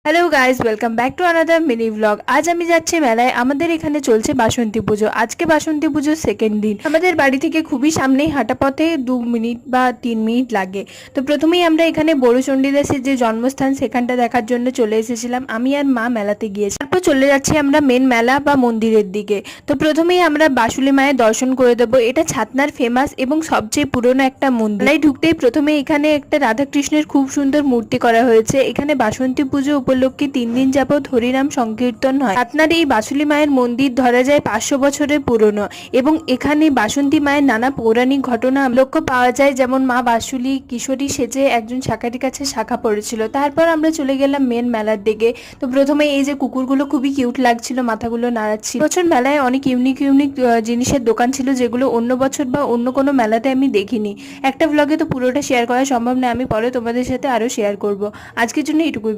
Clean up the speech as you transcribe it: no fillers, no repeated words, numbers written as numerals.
Hello guys, welcome back to another mini blog. আজ আমি যাচ্ছি মেলায়। আমাদের এখানে চলছে বাসন্তী পুজো। আজকে বাসন্তী পুজোর সেকেন্ড দিন। আমাদের বাড়ি থেকে খুবই সামনেই, হাঁটা পথে 2 মিনিট বা 3 মিনিট লাগে। তো প্রথমেই আমরা এখানে বড় চণ্ডীদাসের যে জন্মস্থান সেখানটা দেখার জন্য চলে এসেছিলাম। আমি আর মা মেলাতে গিয়েছি। তারপর চলে যাচ্ছি আমরা মেন মেলা বা মন্দিরের দিকে। তো প্রথমেই আমরা বাসুলি মায়ের দর্শন করে দেবো। এটা ছাতনার ফেমাস এবং সবচেয়ে পুরনো একটা মন্দির। মেলায় ঢুকতেই প্রথমে এখানে একটা রাধাকৃষ্ণের খুব সুন্দর মূর্তি করা হয়েছে। এখানে বাসন্তী পুজো উপলক্ষে 3 দিন যাবৎ হরিনাম সংকীর্তন হয়। আপনার এই বাসুলি মায়ের মন্দির ধরা যায় 500 বছরের পুরনো এবং এখানে বাসন্তী মায়ের নানা পৌরাণিক ঘটনা লক্ষ্য পাওয়া যায়। যেমন মা বাসুলি কিশোরী সেজে একজন শাখাটির কাছে শাখা পড়েছিল। তারপর আমরা চলে গেলাম মেন মেলার দিকে। তো প্রথমে এই যে কুকুরগুলো খুবই কিউট লাগছিল, মাথাগুলো নাড়াচ্ছিল। বছর মেলায় অনেক ইউনিক ইউনিক জিনিসের দোকান ছিল, যেগুলো অন্য বছর বা অন্য কোনো মেলাতে আমি দেখিনি। একটা ব্লগে তো পুরোটা শেয়ার করা সম্ভব না, আমি পরে তোমাদের সাথে আরো শেয়ার করব। আজকের জন্য এটুকুই।